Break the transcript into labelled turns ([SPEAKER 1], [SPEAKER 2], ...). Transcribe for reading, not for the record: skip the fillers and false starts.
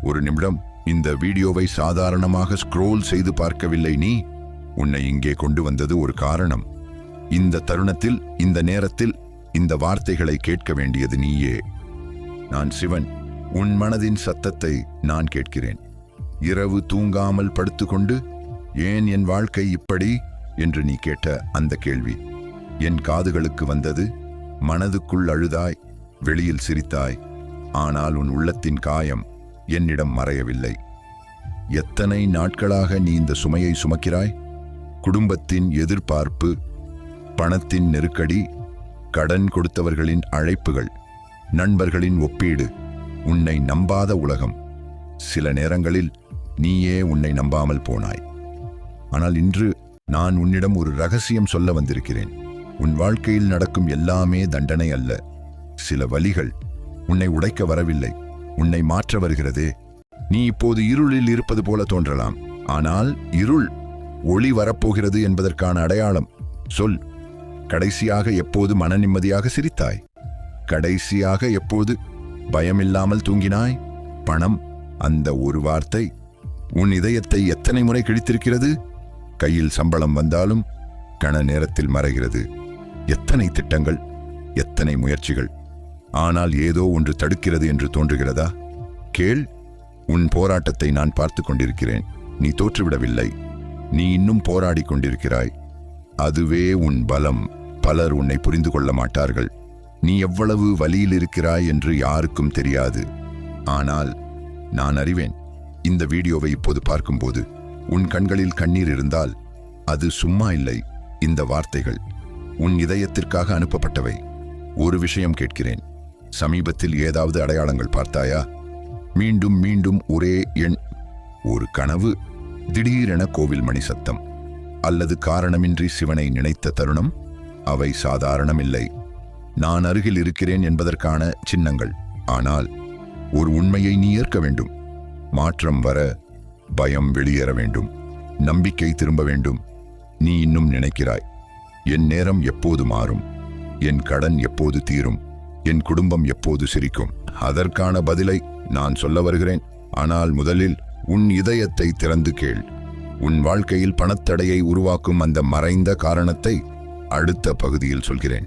[SPEAKER 1] ஒரு நிமிடம். இந்த வீடியோவை சாதாரணமாக ஸ்க்ரோல் செய்து பார்க்கவில்லை நீ. உன்னை இங்கே கொண்டு வந்தது ஒரு காரணம். இந்த தருணத்தில், இந்த நேரத்தில் இந்த வார்த்தைகளை கேட்க வேண்டியது நீயே. நான் சிவன். உன் மனதின் சத்தத்தை நான் கேட்கிறேன். இரவு தூங்காமல் படுத்துக்கொண்டு ஏன் என் வாழ்க்கை இப்படி என்று நீ கேட்ட அந்த கேள்வி என் காதுகளுக்கு வந்தது. மனதுக்குள் அழுதாய், வெளியில் சிரித்தாய். ஆனால் உன் உள்ளத்தின் காயம் என்னிடம் மறையவில்லை. எத்தனை நாட்களாக நீ இந்த சுமையை சுமக்கிறாய்? குடும்பத்தின் எதிர்பார்ப்பு, பணத்தின் நெருக்கடி, கடன் கொடுத்தவர்களின் அழைப்புகள், நண்பர்களின் ஒப்பீடு, உன்னை நம்பாத உலகம். சில நேரங்களில் நீயே உன்னை நம்பாமல் போனாய். ஆனால் இன்று நான் உன்னிடம் ஒரு ரகசியம் சொல்ல வந்திருக்கிறேன். உன் வாழ்க்கையில் நடக்கும் எல்லாமே தண்டனை அல்ல. சில வலிகள் உன்னை உடைக்க வரவில்லை, உன்னை மாற்ற வருகிறதே. நீ இப்போது இருளில் இருப்பது போல தோன்றலாம். ஆனால் இருள் ஒளி வரப்போகிறது என்பதற்கான அடையாளம். சொல். கடைசியாக எப்போது மன நிம்மதியாக சிரித்தாய்? கடைசியாக எப்போது பயமில்லாமல் தூங்கினாய்? பணம், அந்த ஒரு வார்த்தை உன் இதயத்தை எத்தனை முறை கிழித்திருக்கிறது? கையில் சம்பளம் வந்தாலும் கண நேரத்தில் மறைகிறது. எத்தனை திட்டங்கள், எத்தனை முயற்சிகள், ஆனால் ஏதோ ஒன்று தடுக்கிறது என்று தோன்றுகிறதா? கேள். உன் போராட்டத்தை நான் பார்த்து கொண்டிருக்கிறேன். நீ தோற்றுவிடவில்லை. நீ இன்னும் போராடி கொண்டிருக்கிறாய். அதுவே உன் பலம். பலர் உன்னை புரிந்து கொள்ள மாட்டார்கள். நீ எவ்வளவு வலியில் இருக்கிறாய் என்று யாருக்கும் தெரியாது. ஆனால் நான் அறிவேன். இந்த வீடியோவை இப்போது பார்க்கும்போது உன் கண்களில் கண்ணீர் இருந்தால் அது சும்மா இல்லை. இந்த வார்த்தைகள் உன் இதயத்திற்காக அனுப்பப்பட்டவை. ஒரு விஷயம் கேட்கிறேன். சமீபத்தில் ஏதாவது அடையாளங்கள் பார்த்தாயா? மீண்டும் மீண்டும் ஒரே எண், ஒரு கனவு, திடீரென கோவில் மணி சத்தம், அல்லது காரணமின்றி சிவனை நினைத்த தருணம்? அவை சாதாரணமில்லை. நான் அருகில் இருக்கிறேன் என்பதற்கான சின்னங்கள். ஆனால் ஒரு உண்மையை நீ ஏற்க வேண்டும். மாற்றம் வர பயம் வெளியேற வேண்டும். நம்பிக்கை திரும்ப வேண்டும். நீ இன்னும் நினைக்கிறாய், என் நேரம் எப்போது மாறும்? என் கடன் எப்போது தீரும்? என் குடும்பம் எப்போது சிரிக்கும்? அதற்கான பதிலை நான் சொல்ல வருகிறேன். ஆனால் முதலில் உன் இதயத்தை திறந்து கேள். உன் வாழ்க்கையில் பணத்தடையை உருவாக்கும் அந்த மறைந்த காரணத்தை அடுத்த பகுதியில் சொல்கிறேன்.